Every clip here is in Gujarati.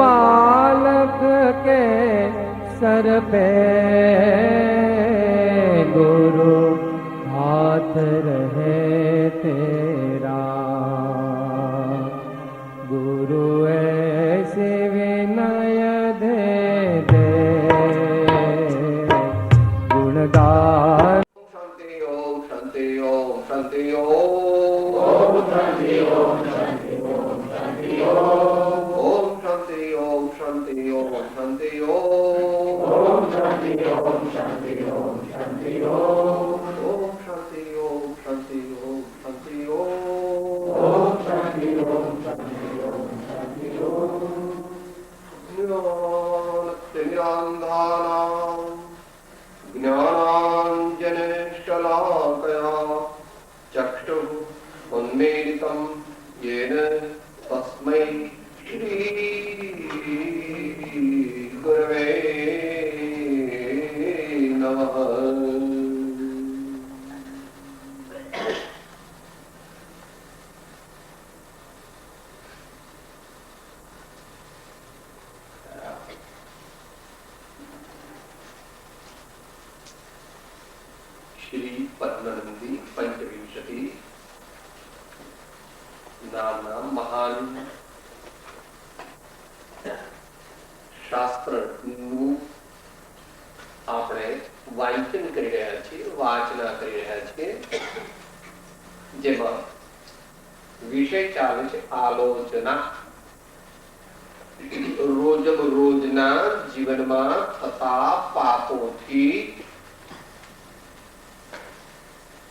बालक के सर पे गुरु हाथ रहे तेरा। गुरु ऐसे विनय दे दे गुणगान। शांति ओम शांति ओम शांति ओम शांति ओम शांति ओम शांति ओम शांति ओम शांति ओम शांति ओम शांति ओम शांति ओम शांति ओम शांति ओम शांति ओम शांति ओम शांति ओम शांति ओम शांति ओम। ज्ञानांधानां ज्ञानांजनशलाकया चक्षुः उन्मीलितं येन तस्मै श्री गुरवे नमः। श्री पद्मनंदी पंचविंशति नामना महान શાસ્ત્રનું આપણે વાંચન કરી રહ્યા છીએ, વાચના કરી રહ્યા છીએ, જેમાં વિષય ચાલે છે આલોચના. રોજના જીવનમાં થતા પાપોથી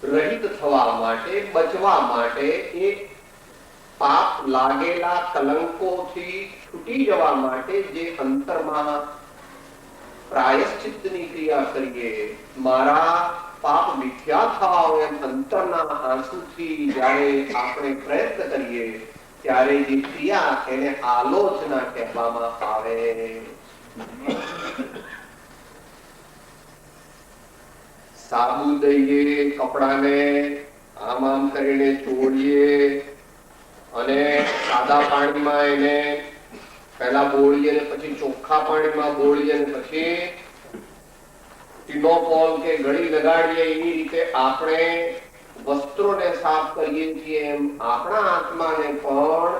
રહિત થવા માટે, બચવા માટે, એ પાપ લાગેલા કલંકોથી છૂટી જવા માટે જે અંતરમાં પ્રાયશ્ચિત્તની ક્રિયા કરીએ, મારા પાપ મિથ્યા થાવ એમ અંતરના આંસુથી જ્યારે આપણે પ્રયત્ન કરીએ ત્યારે જે ક્રિયા એને આલોચના કહેવામાં આવે. સાબુ દઈએ કપડાને, આમ આમ કરીને ચોળીએ અને સાદા પાણીમાં એને પહેલા બોળીએ ને પછી ચોખ્ખા પાણીમાં બોળીએ ને પછી ટીનોપોલ કે ગળી લગાડીએ. એવી રીતે આપણે વસ્ત્રોને સાફ કરીએ છીએ એમ આપણા આત્માને પણ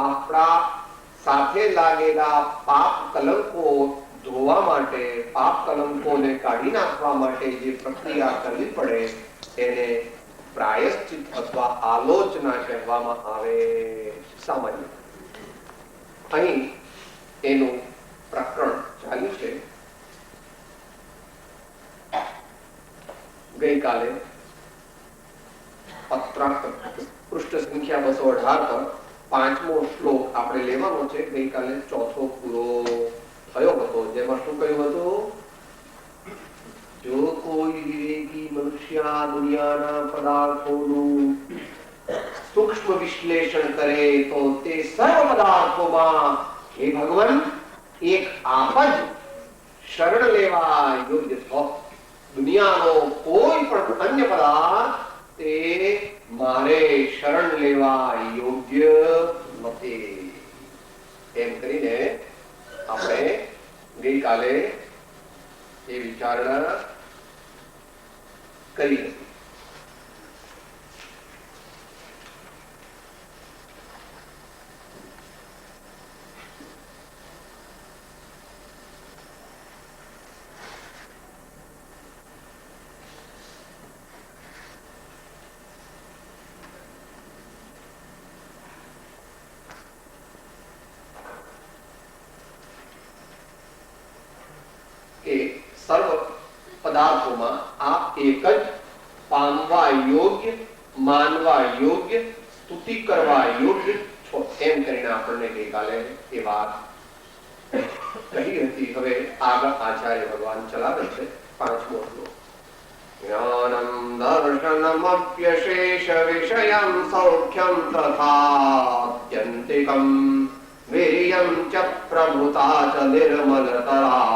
આપણા સાથે લાગેલા પાપ કલંકો ધોવા માટે, પાપ કલંકોને કાઢી નાખવા માટે જે પ્રક્રિયા કરવી પડે એને પ્રાયશ્ચિત અથવા આલોચના કહેવામાં આવે. સામાન્ય અહીં એનું પ્રકરણ ચાલ્યું છે. ગઈકાલે પૃષ્ઠ સંખ્યા 218 પર 5મો શ્લોક આપણે લેવાનો છે. ગઈકાલે ચોથો પૂરો થયો હતો, જેમાં શું કહ્યું હતું? જો કોઈ વિવેકી મનુષ્ય દુનિયાના પદાર્થોનું સૂક્ષ્મ વિશ્લેષણ કરે તો તે સર્વ પદાર્થોમાં હે ભગવાન એક આપ જ શરણ લેવા યોગ્ય છો. દુનિયાનો કોઈ પણ અન્ય પદાર્થ તે મારે શરણ લેવા યોગ્ય નથી. એમ કરીને આપણે ગઈકાલે એ વિચારણા કરી હતી. સર્વ પદાર્થોમાં આપ એક જ પામવા યોગ્ય, માનવા યોગ્ય, સ્તુતિ કરવા યોગ્ય છો. એમ કરીને આપણને ગઈકાલે એ વાત કહી હતી. હવે આગળ આચાર્ય ભગવાન ચલાવે છે 5મો શ્લોક. જ્ઞાનમ દર્શનમપ્યશેષ વિષયં સૌખ્યં તથાત્યંતિકં વીર્યં ચ પ્રભુતા ચ નિર્મલતરા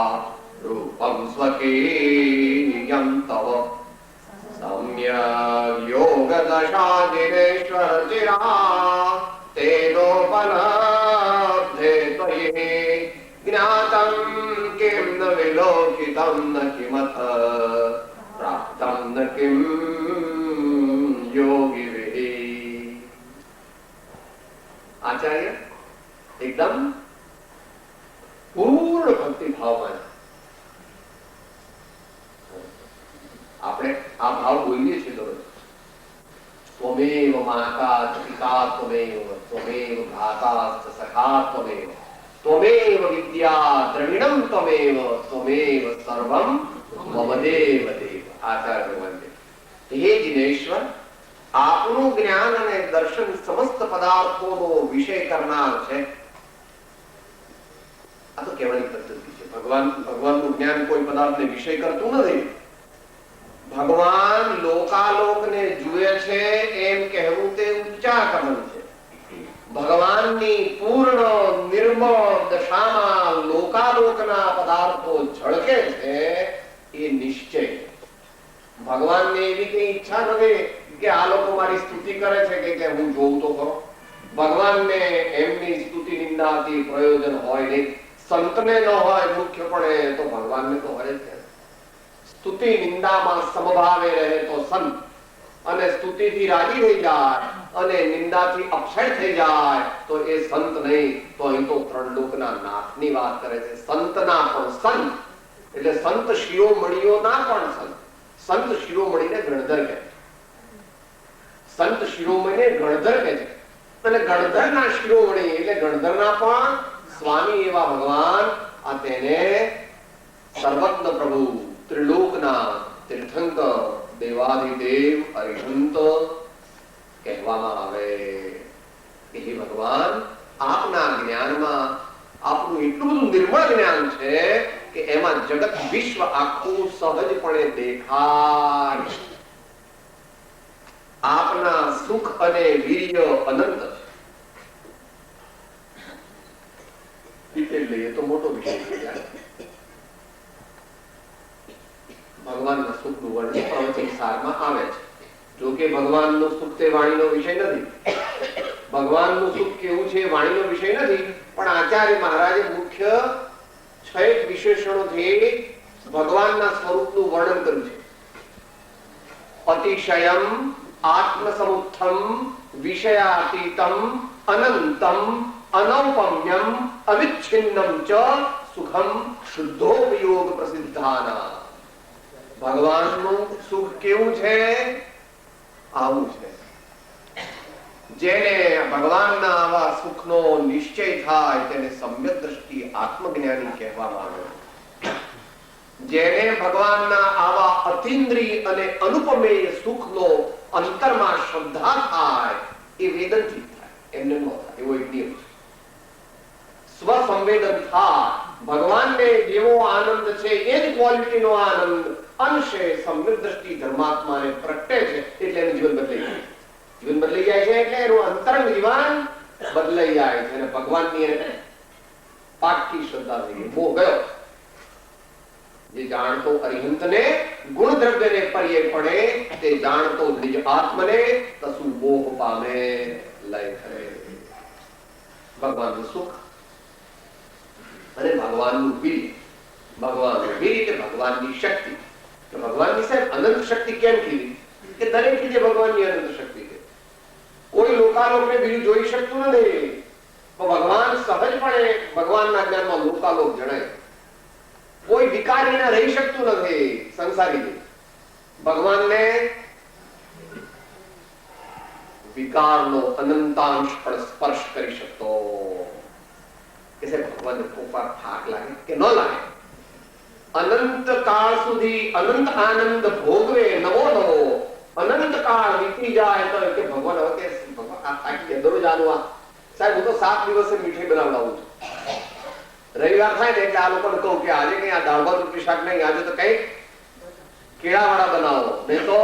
रूपं स्वकीयं तव सम्यक् योगदशादिनेश्वर चिरा तेनोपलब्धे त्वये ज्ञातं किं न विलोकितं न किमथ प्राप्तं न किं योगिभिः। आचार्य एकदम પૂર્ણ ભક્તિ ભાવમાં આપણે આ ભાવ બોલીએ છીએ દરરોજ. ત્વમેવ માતા પિતા ત્વમેવ ત્વમેવ ભ્રાતા સખા ત્વમેવ ત્વમેવ વિદ્યા દ્રવિણમ ત્વમેવ ત્વમેવ સર્વમ મમ દેવ દેવ. આચાર્ય ભગવાન હે જીનેશ્વર, આપનું જ્ઞાન અને દર્શન સમસ્ત પદાર્થોનો વિષય કરનાર છે. આ તો કહેવાની પદ્ધતિ છે. ભગવાનનું જ્ઞાન કોઈ પદાર્થને વિષય કરતું નથી. ભગવાન લોકાલોકને જુએ છે એમ કહેવું તે ઉચ્ચાકરણ છે. ભગવાનની પૂર્ણ નિર્મળ દશામાં લોકાલોકના પદાર્થો ઝળકે છે એ નિશ્ચય. ભગવાનને એવી કઈ ઈચ્છા નથી કે આ લોકો મારી સ્તુતિ કરે છે કે હું જોઉં તો ખરો. ભગવાનને એમની સ્તુતિ નિંદાથી પ્રયોજન હોય નહીં. સંતને ન હોય મુખ્યપણે તો ભગવાનને તો હોય જ. સ્તુતિ નિંદામાં સમભાવે રહે તો સંત, અને સ્તુતિથી રાજી થઈ જાય અને નિંદાથી અપસેટ થઈ જાય તો એ સંત નહીં. તો અહીં તો ત્રણ લોકના નાથની વાત કરે છે. સંતના પણ સંત એટલે સંત શિરોમણીઓના પણ સંત. સંત શિરોમણીને ગણધર કહે છે. સંત શિરોમણીને ગણધર કહે છે. અને ગણધરના શિરોમણી એટલે ગણધરના પણ સ્વામી એવા ભગવાન. આ તેને સર્વજ્ઞ પ્રભુ, ત્રિલોકના તીર્થંકર, દેવાધિદેવ, અરિહંત કહેવામાં આવે. હે ભગવાન, આપના જ્ઞાનમાં આપનું એટલું બધું નિર્મળ જ્ઞાન છે કે એમાં જગત વિશ્વ આખું સહજપણે દેખાય. આપના સુખ અને વીર્ય અનંત છે. ડિટેલ લઈએ તો મોટો વિષય છે. ભગવાનના સુખનું વર્ણન પ્રવચન સારમાં આવે છે. જો કે ભગવાનનું સુખ તે વાણીનો વિષય નથી. ભગવાનનું સુખ કેવું છે વાણીનો વિષય નથી. પણ આચાર્ય મહારાજે મુખ્ય 6 વિશેષણોથી ભગવાનના સ્વરૂપનું વર્ણન કર્યું છે. અતિશયમ આત્મસમુત્થમ વિષયાતીતમ અનંતમ અનૌપમ્યમ અવિચ્છિન્નમ ચ સુખમ શુદ્ધોપયોગ પ્રસિદ્ધાના. ભગવાનનું સુખ કેવું છે? આવું છે. જેને ભગવાનના આવા સુખનો નિશ્ચય થાય તેને સમ્યક દ્રષ્ટિ આત્મજ્ઞાની કહેવામાં આવે. જેને ભગવાનના આવા અતિન્દ્રિય અને અનુપમેય સુખનો અંતરમાં શ્રદ્ધા થાય એ વેદનથી થાય, એમને ન થાય. એવો એક નિયમ છે. સ્વસંવેદન થાય. ભગવાનને જેવો આનંદ છે એ જ ક્વોલિટીનો આનંદ અંશે સમ્યક દ્રષ્ટિ ધર્માત્માને પ્રગટે છે એટલે એનું જીવન બદલાઈ જાય. જીવન બદલાઈ જાય છે એટલે એનું અંતરંગ જીવન બદલાઈ જાય છે. અને ભગવાનની એને પાકી શ્રદ્ધા થઈ, મોહ ગયો. જે જાણતો અરિહંતને ગુણ દ્રવ્યને પર્યે પડે તે જાણતો નિજ આત્મને તસુ મોહ પામે લય કરે. ભગવાનનું સુખ અને ભગવાનનું વીર્ય. ભગવાનનું વીર્ય એટલે ભગવાનની શક્તિ. ભગવાનની સાહેબ અનંત શક્તિ કેમ કીધી? કે દરેક રીતે ભગવાનની અનંત શક્તિ છે. કોઈ લોકાલોકને બીજું જોઈ શકતું નથી. તો ભગવાન સહજપણે ભગવાનના જ્ઞાનમાં લોકાલોક જણાય. કોઈ વિકારી ના રહી શકતું નથી સંસારી. ભગવાનને વિકારનો અનંતાંશ પણ સ્પર્શ કરી શકતો. કે ભગવાનને કોપાર થાક લાગે કે ન લાગે? અનંત કાળ સુધી અનંત આનંદ ભોગવે નવો નવો. અનંત કાળ વીતી જાય તો કે ભગવાન હવે કે ભગવાન આ થાકી ગયા દરરોજ આનું સાહેબ હું તો 7 દિવસે મીઠાઈ બનાવડાવું છું. રવિવાર થાય ને એટલે આ લોકોને કહું કે આજે કઈ આ દાળ ભાત રોટલી શાક નહીં, આજે તો કઈ કેળાવાળા બનાવો, નહીં તો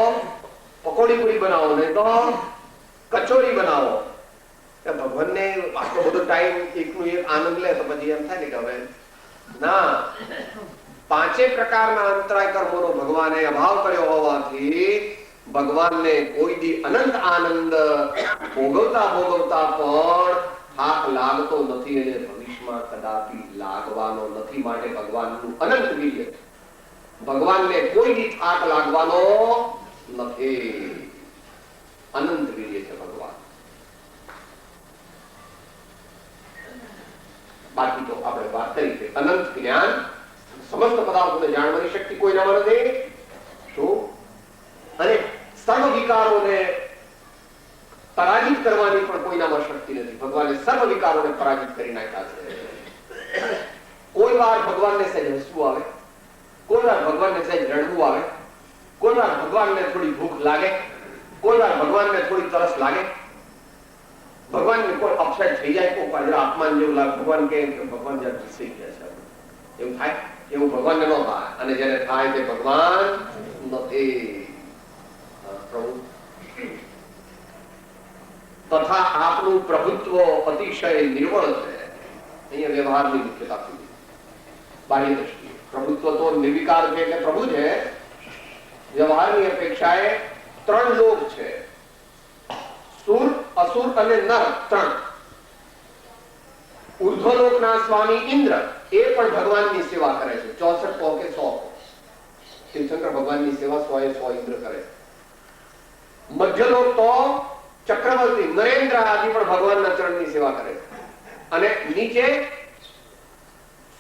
પકોડી પૂરી બનાવો, નહીં તો કચોરી બનાવો. ભગવાનને આટલો બધો ટાઈમ એકનું એક આનંદ લે તો પછી એમ થાય ને કે હવે ના. 5 પ્રકારના અંતરાય કર્મોનો ભગવાને અભાવ કર્યો હોવાથી ભગવાનને કોઈ દી અનંત આનંદ ભોગવતા ભોગવતા પણ થાક લાગતો નથી. અને ભવિષ્ય દેશમાં કદાપી લાગવાનો નથી. માટે ભગવાનનું અનંત વીર્ય છે. ભગવાનને કોઈ દી થાક લાગવાનો નથી. અનંત વીર્ય છે ભગવાન. બાકી તો આપણે વાત કરી કે અનંત જ્ઞાન, સમસ્ત પદાર્થોને જાણવાની શક્તિ કોઈનામાં નથી. શું? અને સર્વ વિકારોને પરાજિત કરવાની પણ કોઈનામાં શક્તિ નથી. ભગવાને સર્વ વિકારોને પરાજિત કરી નાખ્યા છે. કોઈ વાર ભગવાનને સહેજ હસવું આવે, કોઈ વાર ભગવાનને સહેજ રડવું આવે, કોઈ વાર ભગવાનને થોડી ભૂખ લાગે, કોઈ વાર ભગવાનને થોડી તરસ લાગે, ભગવાનને કોઈ અપસેટ થઈ જાય, કોઈ વાર આત્માન જેવું લાગે, ભગવાન કહે કે ભગવાન જરા ઘૂસી ગયા છે, એવું થાય. એવું ભગવાનને ન થાય. અને જેને થાય તે ભગવાન નથી. પ્રભુ તથા આપનું પ્રભુત્વ અતિશય નિર્બળ છે. અહીંયા વ્યવહારની મુખ્યતા સુધી બાહ્ય દ્રષ્ટિએ પ્રભુત્વ તો નિર્વિકાર છે એટલે પ્રભુ છે. વ્યવહારની અપેક્ષાએ ત્રણ લોક છે, સુર, અસુર અને નર. ત્રણ. ઉર્ધ્વલોકના સ્વામી ઇન્દ્ર એ પણ ભગવાનની સેવા કરે છે. 64 કહો કે 100 તીર્થંકર ભગવાનની સેવા 100 એ 100 ઇન્દ્ર કરે છે. મધ્યલોક તો ચક્રવર્તી નરેન્દ્ર આદિ પણ ભગવાનના ચરણની સેવા કરે છે. અને નીચે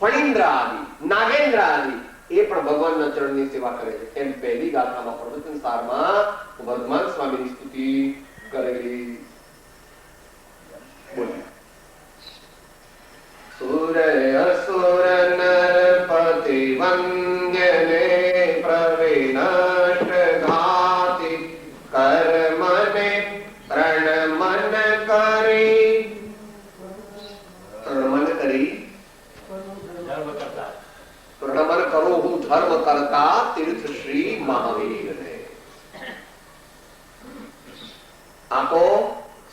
ફણીન્દ્ર આદિ, નાગેન્દ્ર આદિ એ પણ ભગવાનના ચરણની સેવા કરે છે. એમ પહેલી ગાથામાં પ્રવચન સારમાં વર્ધમાન સ્વામીની સ્તુતિ કરેલી. બોલો. સુર અસુર નરપતિ વંદ્યને પ્રવિનષ્ટ ઘાતિ કર્મને પ્રણમન કરી. પ્રણમન કરી પ્રણમન કરો હું ધર્મ કરતા તીર્થ શ્રી મહાવીરને. આ તો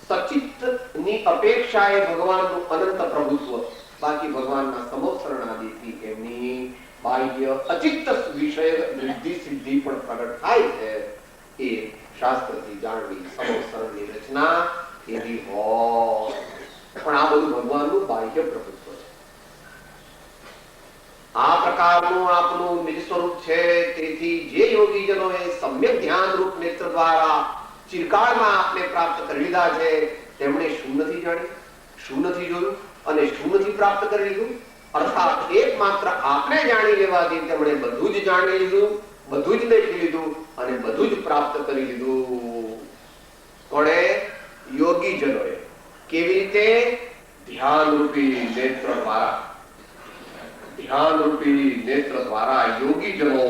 સચિત્ત ની અપેક્ષાએ ભગવાનનું અનંત પ્રભુત્વ. બાકી ભગવાનના સમોસરણાદિથી એમની બાહ્ય અચિત્ત વિષય વૃદ્ધિ સિદ્ધિ પણ પ્રગટ થાય છે. એ શાસ્ત્રથી જાણવી સમોસરણની રચના એવી હોય. પણ આ બધું ભગવાનનું બાહ્ય પ્રભુત્વ છે. આ પ્રકારનું આપનું નિજ સ્વરૂપ છે. તેથી જે યોગીજનોએ સમ્યક ધ્યાન રૂપ નેત્ર દ્વારા ચિરકાળમાં આપને પ્રાપ્ત કરી લીધા છે, તેમણે શું નથી જાણ્યું, શું નથી જોયું અને શું નથી પ્રાપ્ત કરી લીધું? અર્થાત એકમાત્ર આપણે જાણી લેવાથી તેમણે બધું જ જાણી લીધું, બધું જ દેખી લીધું અને બધું જ પ્રાપ્ત કરી લીધું. કોણે? યોગીજનોએ. કેવી રીતે? ધ્યાન રૂપી નેત્ર દ્વારા. ધ્યાન રૂપી નેત્ર દ્વારા યોગીજનો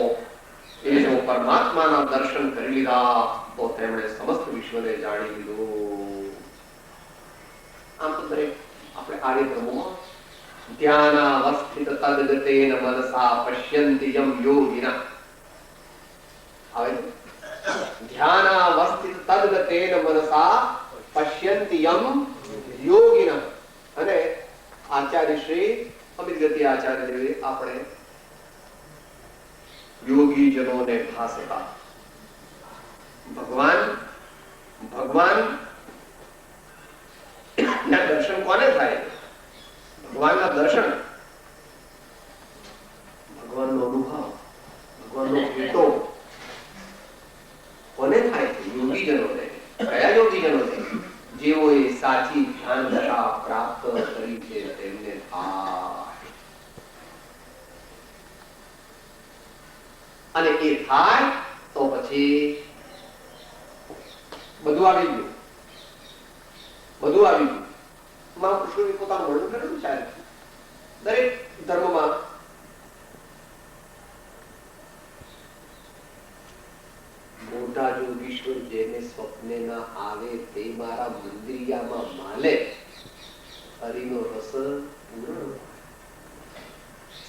એ જો પરમાત્માના દર્શન કરી લીધા તો તેમણે સમસ્ત વિશ્વને જાણી લીધું. આમ તો દરેક આપણે કાર્યક્રમોમાં ધ્યાનાવસ્થિત તદ્ગતેન મનસા પશ્યન્તિ યમ યોગિના આવે છે. ધ્યાનાવસ્થિત તદ્ગતેન મનસા પશ્યન્તિ યમ યોગિના. અને આચાર્ય શ્રી અમિત ગતિ આચાર્ય દેવે આપણે યોગીજનોને ભાસતા ભગવાન ના દર્શન કોને થાય? ભગવાનના દર્શન, ભગવાનનો અનુભવ, ભગવાનનો ભેટો કોને થાય? યોગીજનોને. કયા યોગીજનોને? જેઓએ સાચી ધ્યાન દશા પ્રાપ્ત કરી છે તેમને થાય. અને એ થાય તો પછી બધું આવી ગયું, બધું આવી ગયું. મહાપુરુષોએ પોતાનું વર્ણન કરેલું છે. દરેક ધર્મમાં મોટા યોગીશ્વર જેને સ્વપ્ને ના આવે તે મારા મંદિરિયામાં માલે હરિનો રસ પૂર્ણ.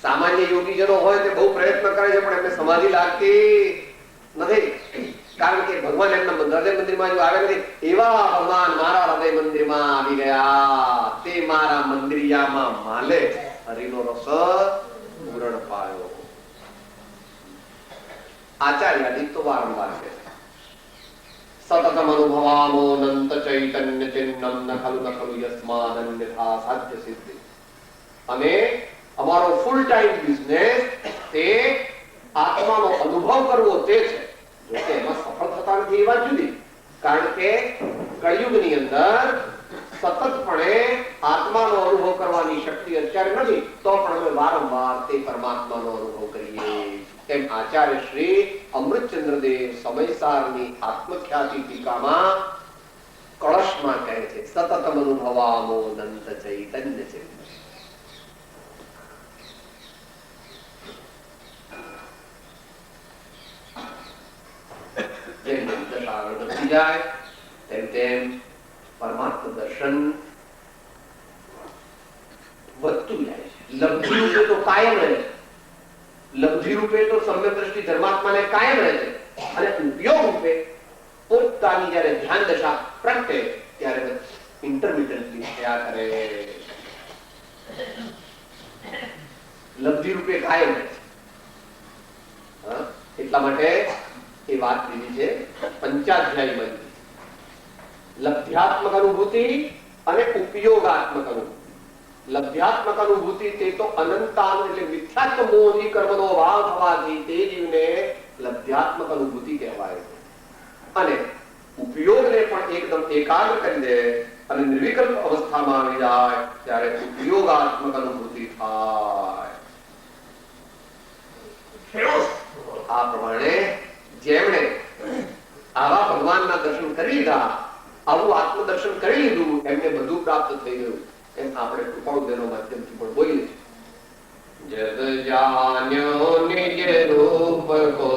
સામાન્ય યોગીજનો હોય તે બહુ પ્રયત્ન કરે છે પણ એમને સમાધિ લાગતી નથી. કારણ કે ભગવાન એમના હૃદય મંદિરમાં જો આવે નથી. એવા ભગવાન મારા હૃદય મંદિરમાં આવી ગયા, તે મારા મંદિરિયામાં માલે હરિનો રસ પૂર્ણ પાયો. આચાર્ય તો વારંવાર છે સતતમ અનુભવામો અનંત ચૈતન્ય ચિન્નમ ન ખલુ યસ્માદન્યથા સાધ્ય સિદ્ધિ. અને અમારો ફૂલ ટાઈમ બિઝનેસ તે આત્માનો અનુભવ કરવો તે છે. જો કે એમાં સફળ થતા નથી એ વાત જુદી, કારણ કે કળિયુગની અંદર સતતપણે આત્માનો અનુભવ કરવાની શક્તિ અત્યારે નથી, તો પણ અમે વારંવાર તે પરમાત્માનો અનુભવ કરીએ. એમ આચાર્ય શ્રી અમૃતચંદ્રદેવ સમયસારની આત્મખ્યાતિ ટીકામાં કળશમાં કહે છે, સતતમ અનુભવામો અનંત ચૈતન્ય છે. જેમ જેમ દશા આગળ વધતી જાય તેમ તેમ પરમાત્મા દર્શન વધતું જાય છે. લબ્ધિ રૂપે તો કાયમ રહે છે, લબ્ધિ રૂપે તો સમ્યક દ્રષ્ટિ ધર્માત્માને કાયમ રહે છે, અને ઉપયોગ રૂપે પોતાની જયારે ધ્યાન દશા પ્રગટે ત્યારે ઇન્ટરમિટન્ટલી થયા કરે. લબ્ધિ રૂપે કાયમ રહે છે. એટલા માટે એ વાત લીધી છે પંચાધ્યાયમાં. લબ્ધ્યાત્મક અનુભૂતિ અને ઉપયોગાત્મક અનુભૂતિ. લબ્ધ્યાત્મક અનુભૂતિ તે તો અનંતાનો એટલે મિથ્યાત્વ મોહી કર્મનો ભાવ થવાથી તે જીવને લબ્ધ્યાત્મક અનુભૂતિ કહેવાય છે. અને ઉપયોગને પણ એકદમ એકાગ્ર કરી દે અને નિર્વિકલ્પ અવસ્થામાં આવી જાય ત્યારે ઉપયોગાત્મક અનુભૂતિ થાય. આ પ્રમાણે જેમણે આવા ભગવાનના દર્શન કરી લીધા, આવું આત્મદર્શન કરી લીધું, એમને બધું પ્રાપ્ત થઈ ગયું. એમ આપણે કૃપાળુદેવના માધ્યમથી પણ બોલીએ છીએ. જબ જાન્યો નિજ રૂપ કો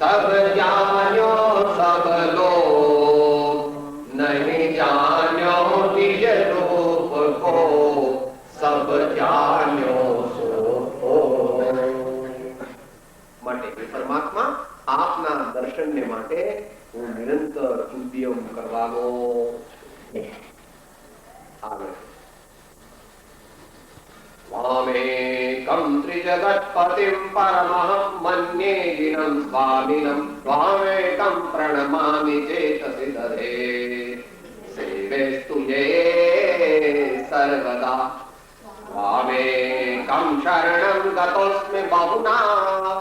તબ જાન્યો સબ લોક, નહીં જાન્યો નિજ રૂપ કો સબ જાન્યો સો. માટે પરમાત્મા આપના દર્શનને માટે હું નિરંતર ઉદ્યમ કરવાનો. આગળ વામેકં ત્રિજગત્પતિં પરમઃ મન્યે દિनं સ્વામિनं વામેકં પ્રણમામિ ચેતસી દધે સેવેસ્તુ યે સર્વદા વામેકં શરણં ગતોસ્મિ બહુના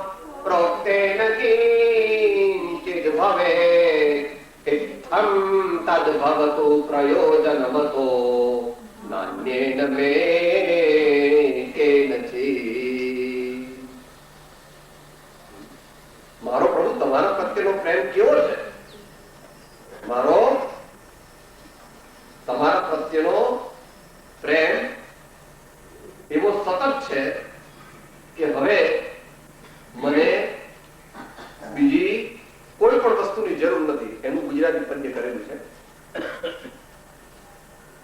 પ્રોક્તેન કિંચિદ ભવેત ઇત્થં તદ ભવતુ પ્રયોજનમતો નાન્યેન મે કેનચિત. મારો પ્રભુ તમારા પ્રત્યેનો પ્રેમ કેવો છે? મારો તમારા પ્રત્યેનો પ્રેમ એવો સતત છે કે હવે મને બીજી કોઈ પણ વસ્તુની જરૂર નથી. એનું ગુજરાતી પદ્ય કરેલું છે.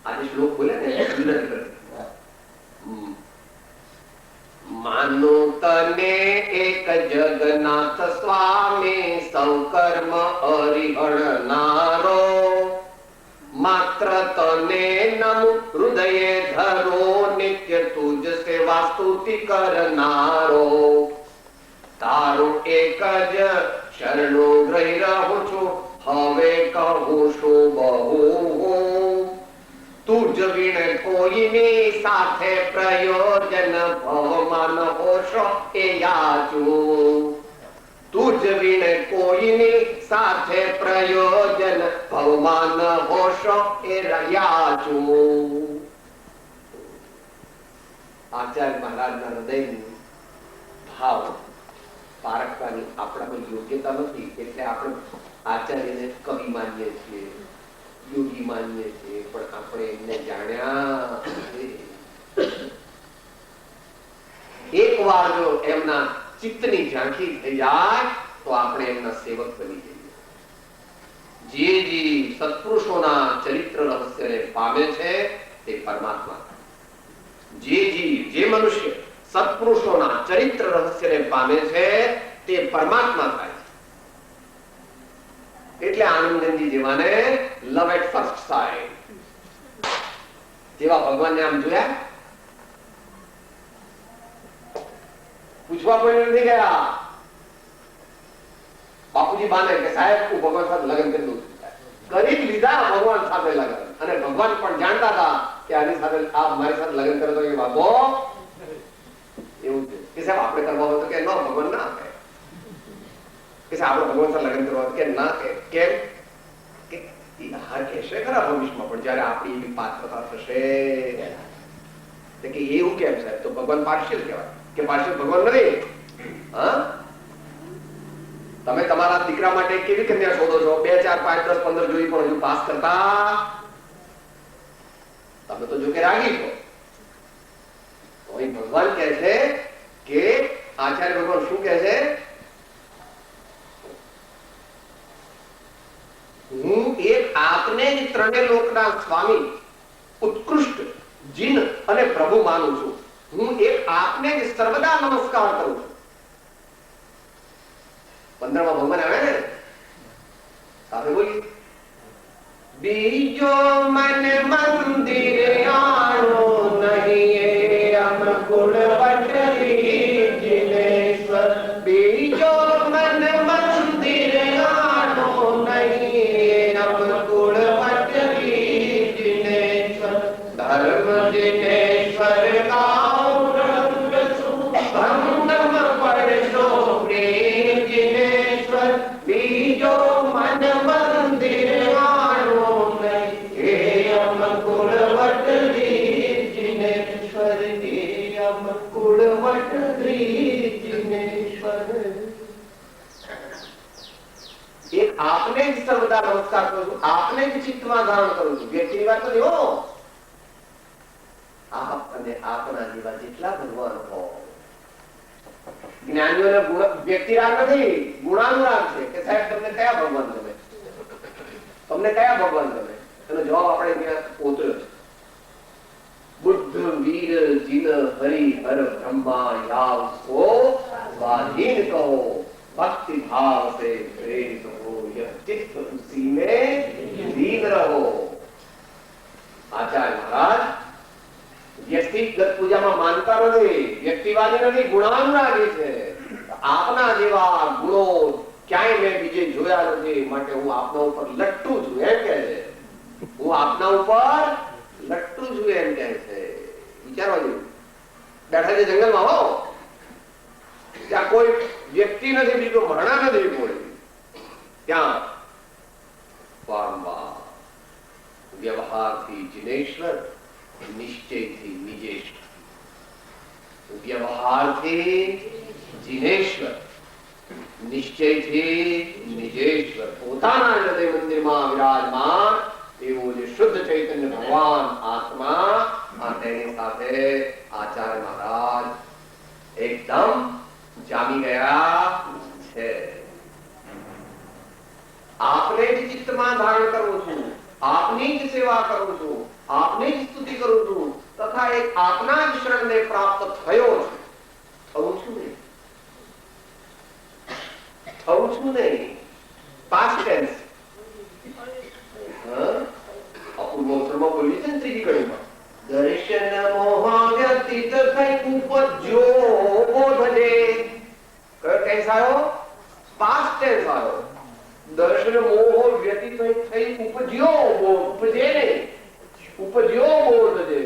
આજે શ્લોક બોલે ને ગુજરાતી કરે. માનો તને એક જગન્નાથ સ્વામી સૌ કર્મ હરિહરનારો, માત્ર તને નમુ હૃદયે ધરો નિત્ય તુજ સેવા સ્તુતિ કરનારો. તારું એક જ શરણું ગ્રહી રહું છું, હવે કહું છું બહુ. તુજ વિણ કોઈની સાથે પ્રયોજન ભવમાન હોશો એ યાચું. તુજ વિણ કોઈની સાથે પ્રયોજન ભવમાન હોશો એ યાચું. આચાર્ય મહારાજના હૃદયની ભાવ પારખવાની આપણા કોઈ યોગ્યતા નથી, એટલે આપણે આચાર્યને કવિ માનીએ છીએ, યોગી માનીએ છીએ, પણ આપણે એમને જાણ્યા. એક વાર જો એમના ચિત્તની ઝાંખી થઈ જાય તો આપણે એમના સેવક બની જઈએ. જે સત્પુરુષોના ચરિત્ર રહસ્યને પામે છે તે પરમાત્મા. જે મનુષ્ય સત્પુરુષોના ચરિત્ર રહસ્યને પામે છે તે પરમાત્મા થાય. એટલે આનંદજી જેવાને લવ એટ ફર્સ્ટ સાઇટ જેવા ભગવાનને આમ જોયા, પૂછવા પણ નથી ગયા. બાપુજી બાને કે સાહેબ હું ભગવાન સાથે લગ્ન કરી દઉં. કરી લીધા ભગવાન સાથે લગ્ન, અને ભગવાન પણ જાણતા હતા કે આની સાથે આ મારી સાથે લગ્ન કરે તો એ વાગો એવું છે કે સાહેબ આપણે કરવા હોય તો કે ના, ભગવાન ના આપે. કે સાહેબ આપણે ભગવાન સાથે લગ્ન કરવા કે ના, કેમ કે હા કહેશે ખરા ભવિષ્યમાં, પણ જયારે આપણી એવી પાત્રતા થશે કે એવું કેમ સાહેબ, તો ભગવાન પાર્શિયલ કહેવાય કે પાર્શિયલ ભગવાન નથી. હા, તમે તમારા દીકરા માટે કેવી કન્યા શોધો છો? 2, 4, 5, 10, 15 જોઈ પણ હજુ પાસ કરતા તમે તો જો કે રાગી છો. તો અહીં ભગવાન કહે છે કે આચાર્ય ભગવાન શું કહે છે? હું એક આપને જ ત્રણે લોકના સ્વામી, ઉત્કૃષ્ટ જીન અને પ્રભુ માનું છું. હું એક આપને જ સર્વદા નમસ્કાર કરું છું. 15માં ભગવાન આવે ને સાથે બોલી, બીજો મન મંદિર આણો નહીં અમકુળ વટલી જિનેશ્વર. બીજો મન મંદિર આણો નહીં અમકુળ વટલી જિનેશ્વર. ધર્મ જિનેશ્વર ગાઓ રંગ સુભંગમ પડશો પ્રેમ જિનેશ્વર. બીજો મન મંદિર આણો નહીં હે અમકુળ વટલી જિનેશ્વર. હે અમકુળ વટલી જિનેશ્વર. એક આપને જ સર્વદા નમસ્કાર કરું છું, આપને જ ચિત્તમાં ધારણ કરું છું. વ્યક્તિની વાત નથી હો. આપ અને આપના જેવા જેટલા ભગવાન હો. જ્ઞાનીઓને વ્યક્તિરાગ નથી, ગુણાનુરાગ છે કે સાહેબ તમને કયા ભગવાન ગમે, તમને કયા ભગવાન ગમે? એનો જવાબ આપણે ત્યાં ઉતર્યો છે. બુદ્ધ વીર જીન હરિ હર બ્રહ્મા યાવ સો સ્વાધીન કહો. भक्ति भाव से प्रेरित हो यह चित्त उसी में लीन रहो. आचार्य महाराज વ્યક્તિગત પૂજામાં માનતા નથી, વ્યક્તિવાદી નથી, ગુણાનુરાગી છે. આપના જેવા ગુણો ક્યાંય મેં બીજે જોયા નથી, માટે હું આપના ઉપર લટ્ટુ છું એમ કહે છે. હું આપના ઉપર લટ્ટુ છું એમ કહે છે. વિચારવા જેવું. બેઠા છે જંગલમાં હો, ત્યાં કોઈ વ્યક્તિ નથી, બીજું મરણા નથી કોઈ. ત્યાં વારંવાર વ્યવહારથી જિનેશ્વર, નિશ્ચયથી નિજેશ્વર. વ્યવહારથી જિનેશ્વર, નિશ્ચયથી નિજેશ્વર. પોતાના હૃદય મંદિરમાં વિરાજમાન એવો જે શુદ્ધ ચૈતન્ય ભગવાન આત્મા, તેની સાથે આચાર્ય મહારાજ એકદમ જામી ગયા છે. આપને જ ચિત્તમાં ધારણ કરું છું, આપની જ સેવા કરું છું, આપની જ સ્તુતિ કરું છું, તથા એક આપના જ શરણને પ્રાપ્ત થયો છું. થવું છું નહીં, થવું છું નહીં. Past tense. અપૂર્વોત્તરમાં બોલી છે ને ત્રીજી કડીમાં, દર્શન મોહ વ્યતીત થઈ ઉપજ્યો બોધજે. કયો ટેન્સ આવ્યો? પાસ્ટ ટેન્સ આવ્યો. દર્શન મોહ વ્યતીત થઈ ઉપજ્યો, ઉપજે નહીં, ઉપજ્યો બોધજે.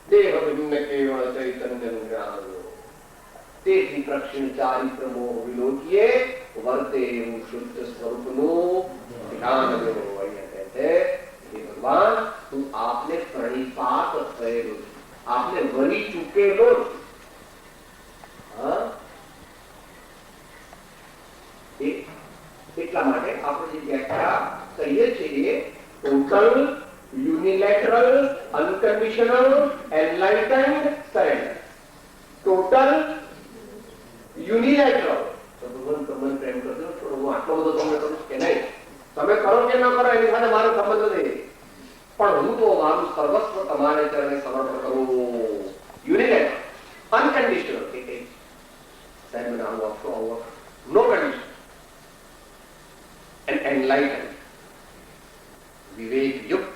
દેહ ભિન્ન કેવળ ચૈતન્ય જ્ઞાન. તેથી પ્રક્ષિણ ચારિત્ર મોહ વિલોકીએ વર્તે એવું શુદ્ધ સ્વરૂપનું ધ્યાન લો. અહીંયા કહે છે હે ભગવાન, તું આપને પ્રણિપાત થયેલો છે, આપને વળી ચૂકેલો છે. એટલા માટે આપણે જે વ્યાખ્યા કહીએ છીએ total unilateral unconditional enlightened surrender. Total unilateral. તો ભગવાન તમને પ્રેમ કરજો, થોડો હું આટલો બધો તમને કરું કે નહીં, તમે કરો કે ન કરો એની સાથે મારો સંબંધ નથી, પણ હું તો મારું સર્વસ્વ તમારે ચરણે સમર્પણ કરું. યુનિલેટરલ અનકન્ડિશનલ કે સાહેબ મને આવું આપશો, આવું આપશો, નો કન્ડિશન. and enlightened, વિવેક યુક્ત,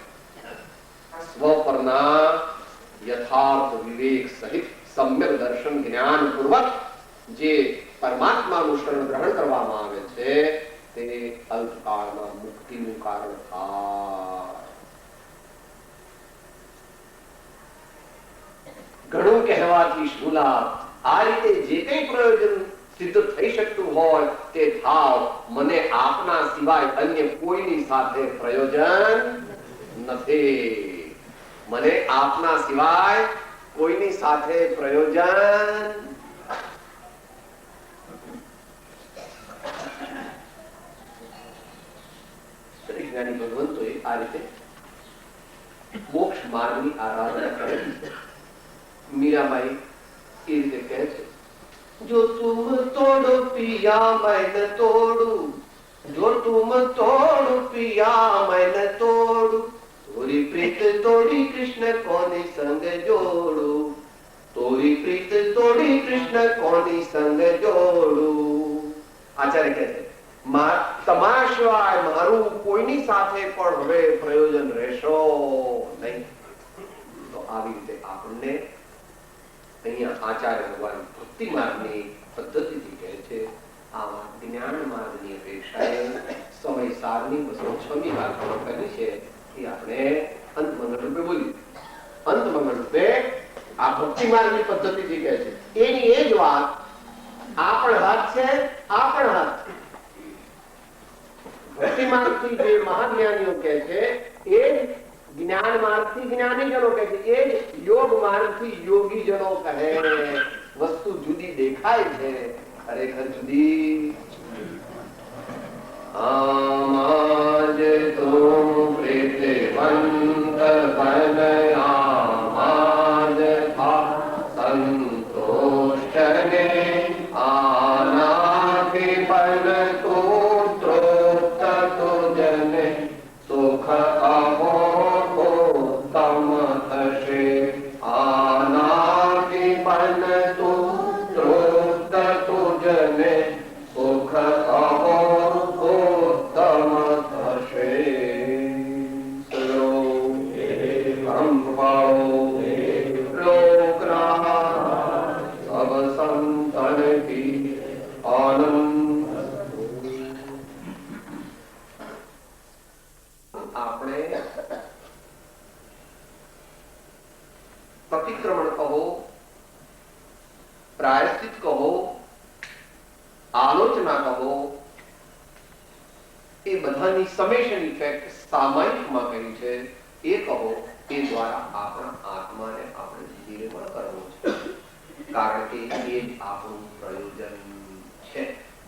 સ્વ પરના યથાર્થ વિવેક સહિત સમ્યક દર્શન જ્ઞાન પૂર્વક જે પરમાત્માનું શરણ ગ્રહણ કરવામાં આવે છે તે અલ્પકાળમાં મુક્તિનું કારણ થાય. ઘણું કહેવાથી શું લાભ? આ રીતે જે કંઈ પ્રયોજન સિદ્ધ થઈ શકતું હોય તે થાવ. મને આપના સિવાય અન્ય કોઈની સાથે પ્રયોજન નથી. મને આપના સિવાય કોઈની સાથે પ્રયોજન. જ્ઞાની ભગવંતોએ આ રીતે મોક્ષ માર્ગની આરાધના કરેલી છે. મીરાબાઈ એ રીતે કહે છે, જો તુમ તોડો પિયા મેં ન તોડું, જો તુમ તોડો પિયા મેં ન તોડું, તોરી પ્રીત તોડી કૃષ્ણ કોની સંગ જોડું, તોરી પ્રીત તોડી કૃષ્ણ કોની સંગ જોડું. આચાર્ય કહે છે, તમારા સિવાય મારું કોઈની સાથે પણ હવે પ્રયોજન રહેશો નહીં. તો આવી રીતે આપણને અહીંયા આચાર્ય ભગવાન ભક્તિ માર્ગની પદ્ધતિથી કહે છે, આવા જ્ઞાન માર્ગની અપેક્ષાએ સમય સારની 206મી વાત કરી છે એ આપણે અંત મંગળ રૂપે બોલી. અંત મંગળ રૂપે આ ભક્તિ માર્ગની પદ્ધતિથી કહે છે એની એ જ વાત આ પણ હાથ છે, આ પણ હાથ. ભક્તિ માર્ગથી જે મહાજ્ઞાનીઓ કહે છે એ જ્ઞાન માર્ગથી જ્ઞાનીજનો કહે છે, એ જ યોગ માર્ગથી યોગીજનો કહે. વસ્તુ જુદી દેખાય છે, ખરેખર જુદી. આજ તો પ્રીતિવંત બનયાજ થા સંતોષને આનાથી બન તો તૃપ્ત તુજને સુખ અહો તમ થશે. આનાથી બન તો તૃપ્ત તુજને સુખ અહો તમ થશે. પરમ કૃપાળો લોકના સબ સંતન કી આનંદ. આપણે પ્રતિક્રમણ કહો, પ્રાયશ્ચિત કહો, આલોચના કહો, એ બધાની સમેશન ઇફેક્ટ સામાયિકમાં કહી છે. એ કહો એ દ્વારા આપણા આત્માને આપણે નિર્મળ કરવો છે, કારણ કે એ જ આપણું પ્રયોજન છે.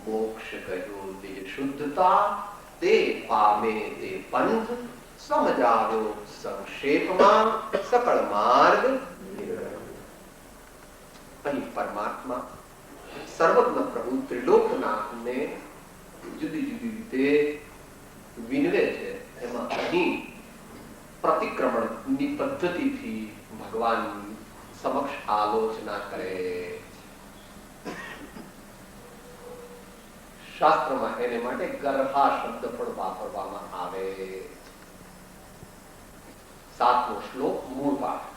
મોક્ષ કહ્યો તે શુદ્ધતા, તે પામે તે પંથ, સમજાવ્યો સંક્ષેપમાં સકળ માર્ગ નિર્ણય. અહીં પરમાત્મા સર્વજ્ઞ પ્રભુ ત્રિલોકનાથને જુદી જુદી રીતે વિનવે છે. એમાં અહીં પ્રતિક્રમણની પદ્ધતિથી ભગવાન સમક્ષ આલોચના કરે. શાસ્ત્રમાં એને માટે ગર્હા શબ્દ પણ વાપરવામાં આવે. 7મો શ્લોક મૂળ પાઠ.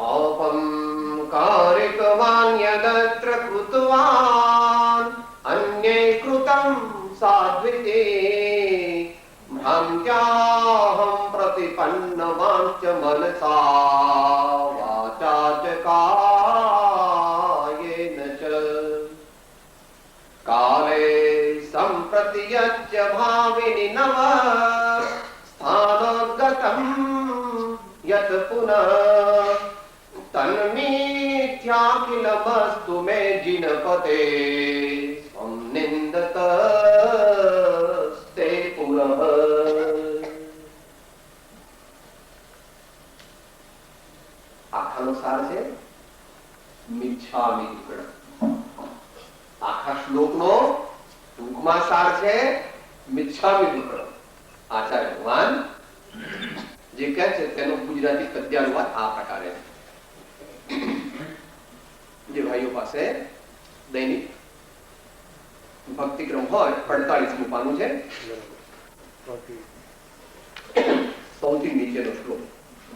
ઔપમ કારિકવાન્યદત્ર કૃતવાન અન્યે કૃતં સાધ્વિતે ભ્રાંત્યાહં પ્રતિપન્નવાંચ મનસા વાચા ચ કાયેન ચ કાલે સંપ્રતિયચ્ય ભાવિની નવ સ્થાનોદ્ગતં યત પુનઃ તન્મિથ્યાખિલમસ્તુ મે જીનપતે સ્વં નિંદતસ્તે પુરઃ. આખાનો સાર છે મિચ્છામિ દુક્કડમ. આખા શ્લોકનો ટૂંકમાં સાર છે મિચ્છામિ દુક્કડમ. આચાર્ય ભગવાન જે કહે છે તેનો ગુજરાતી પદ્યાનુવાદ આ પ્રકારે છે. જે ભાઈઓ પાસે દૈનિક ભક્તિક્રમ હોય 48મું પાનું છે, સૌથી નીચેનો શ્લોક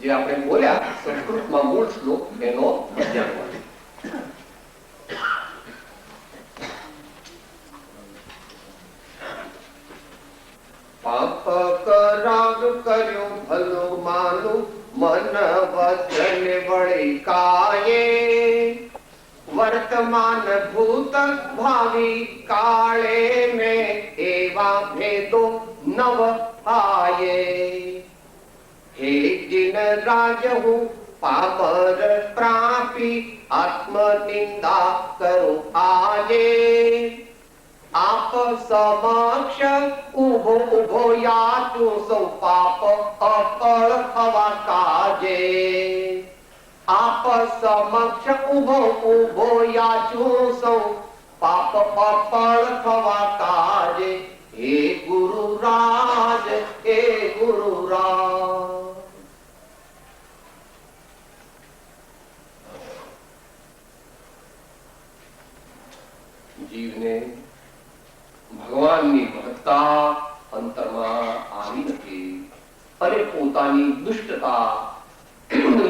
જે આપણે બોલ્યા સંસ્કૃતમાં મૂળ શ્લોક એનો પદ્યાનુવાદ. પાપ કરાગ કર્યો ભલો માનું મન વચન વળે वर्तमान भूत भावी काले में एवा भेदो नव आये। हे जिन राजहु पापर प्रापी आत्म निंदा करूं आजे। आप समक्ष उभो उभो याचू सौ पाप अपळ थवा काजे। आप समक्ष उभो उभो याचू सौ पाप अपळ थवा काजे। हे गुरुराज हे गुरुराज। જીવને ભગવાનની મહત્તા અંતરમાં આવી નથી અને પોતાની દુષ્ટતા,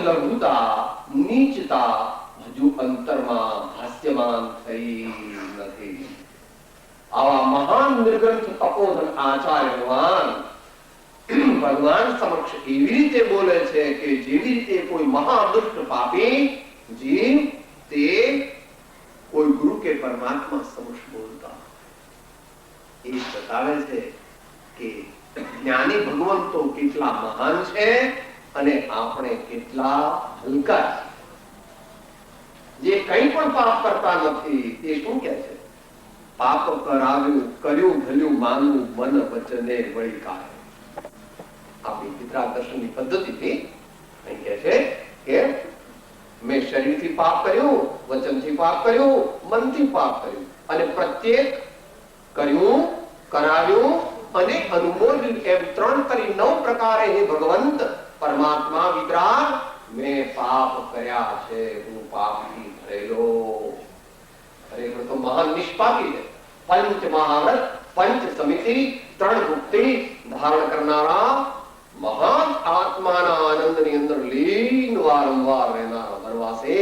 લઘુતા, નીચતા હજુ અંતરમાં ભાસ્યમાન થઈ નથી. આવા મહાન નિર્ગ્રંથ તપોધન આચાર્ય ભગવાન સમક્ષ એવી રીતે બોલે છે કે જેવી રીતે કોઈ મહાદુષ્ટ પાપી જીવ તે કોઈ ગુરુ કે પરમાત્મા સમક્ષ બોલતા એ બતાવે છે કે જ્ઞાની ભગવંતો કેટલા મહાન છે અને આપણે કેટલા હલકા છે. જે કંઈ પણ પાપ કરતા નથી તે શું કહે છે? પાપ કરાવ્યું કર્યું ભલ્યું માનવું મન વચને વળી કાય. આપણી પિતરા દર્શનની પદ્ધતિથી અહીં કહે છે કે મેં શરીરથી પાપ કર્યું, વચનથી પાપ કર્યું, મનથી પાપ કર્યું અને પ્રત્યેક કર્યું, કરાવ્યું અને અનુમોદ્યું એમ 3 કરી 9 પ્રકારે હે ભગવંત પરમાત્મા વિતરાગ મેં પાપ કર્યા છે. હું પાપી થયેલો. ખરેખર તો મહાન નિષ્પાપી છે. પંચ મહાવ્રત, પંચ સમિતિ, 3 ભુક્તિ ધારણ કરનારા મહાન આત્માના આનંદની અંદર લીન વારંવાર રહેનારા વનવાસે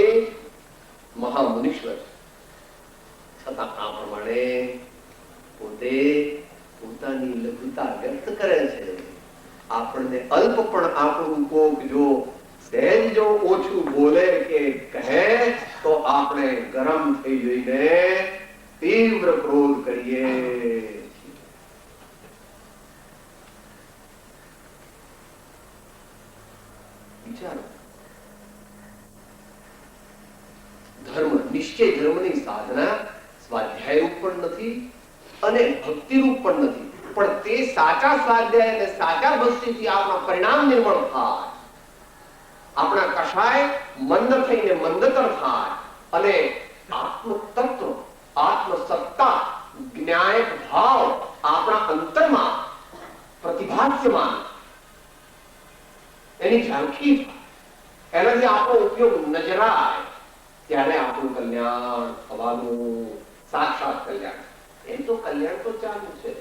મહામુનીશ્વર છે. છતાં આ પ્રમાણે પોતે પોતાની લઘુતા વ્યક્ત કરે છે. આપણને અલ્પ પણ આપણું કોક જો સહેજ જો ઓછું બોલે કે કહે તો આપણે ગરમ થઈ જઈને તીવ્ર ક્રોધ કરીએ. વિચારો, ધર્મ નિશ્ચય ધર્મની સાધના સ્વાધ્યાય રૂપ પણ નથી અને ભક્તિ રૂપ પણ નથી, પણ તે સાચા સ્વાધ્યાય અને સાચા ભક્તિથી આપણા પરિણામ નિર્મળ થાય. આપણા કષાય મંદ થઈને મંદતર થાય અને આત્મતત્વ, આત્મસત્તા, જ્ઞાયક ભાવ આપણા અંતરમાં પ્રતિભાસ્યમાન એની ઝાંખી એનાથી આપણો ઉપયોગ નજરાય ત્યારે આપણું કલ્યાણ થવાનું, સાક્ષાત કલ્યાણ. એ તો કલ્યાણ તો ચાલુ છે.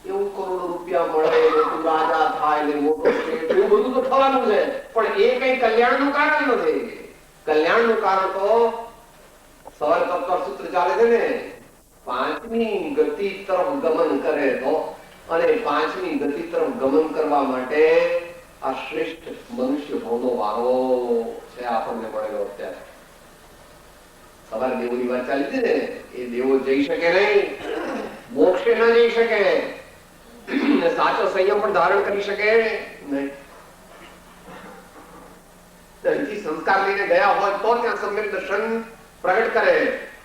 એવું કરોડો રૂપિયા મળે, તું રાજા થાય ને મોટો શેઠ, એવું બધું તો થવાનું છે, પણ એ કઈ કલ્યાણનું કારણ નથી. કલ્યાણનું કારણ તો સવારે તત્વ સૂત્ર ચાલે છે ને, 5મી ગતિ તરફ ગમન કરે તો, અને 5મી ગતિ તરફ ગમન કરવા માટે આ શ્રેષ્ઠ મનુષ્ય ભાવનો વારો છે આપણને મળેલો. અત્યારે સવારે દેવોની વાત ચાલી હતી ને, એ દેવો જઈ શકે નહીં, મોક્ષે ન જઈ શકે, સાચો સંયમ પણ ધારણ કરી શકે નહીં. અહીંથી સંસ્કાર લઈને ગયા હોય તો ત્યાં સમ્યક દર્શન પ્રગટ કરે,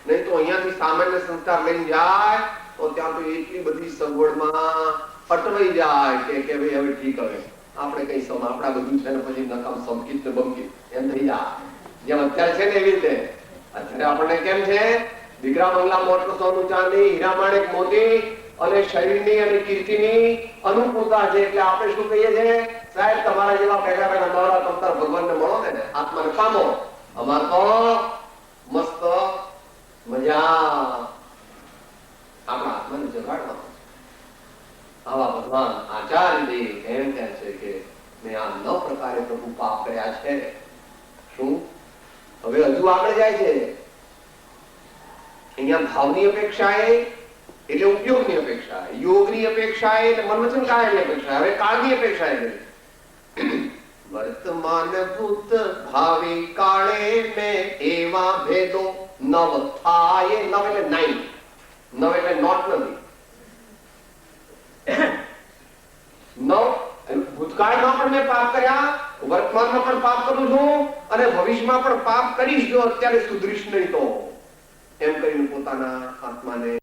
નહીં તો અહીંયાથી સામાન્ય સંસ્કાર લઈને જાય તો ત્યાં તો એટલી બધી સગવડમાં અટવાઈ જાય કે ભાઈ હવે ઠીક, હવે આપણે કઈ આપણા બધું છે ને પછી નકામ સમકીત ને બમકીત એમ થઈ જાય. જેમ અત્યારે છે ને એવી રીતે અત્યારે આપણને કેમ છે, દીકરા બંગલા, મોટું સોનું ચાંદી, હીરા માણેક મોતી અને શરીરની અને કીર્તિની અનુકૂળતા છે. એટલે આપણે શું કહીએ છીએ, સાહેબ તમારા જેવા બેઠા બેઠા નવરા તમતાર ભગવાનને મળો ને, આત્માને પામો. અમાર તો મસ્ત મજા આપણા આત્માને જગાડવા. આવા ભગવાન આચાર્ય દેવ એમ કહે છે કે મેં આ 9 પ્રકારે પ્રભુ પાપ કર્યા છે. શું હવે હજુ આગળ જાય છે. અહીંયા ભાવની અપેક્ષાએ એટલે ઉપયોગની અપેક્ષા, યોગની અપેક્ષાએ એટલે મન વચન કાયાની અપેક્ષા, હવે કાળની અપેક્ષાએ વર્તમાન ભૂત ભાવિ કાળે મેં એવા ભેદો નવ થાય, નવ એટલે 9, નવ એટલે નોટ નથી. નવ ભૂતકાળમાં પણ મેં પાપ કર્યા, વર્તમાનમાં પણ પાપ કરું છું અને ભવિષ્યમાં પણ પાપ કરીશ જો અત્યારે સુધરીશ નહીં તો, એમ કરીને પોતાના આત્માને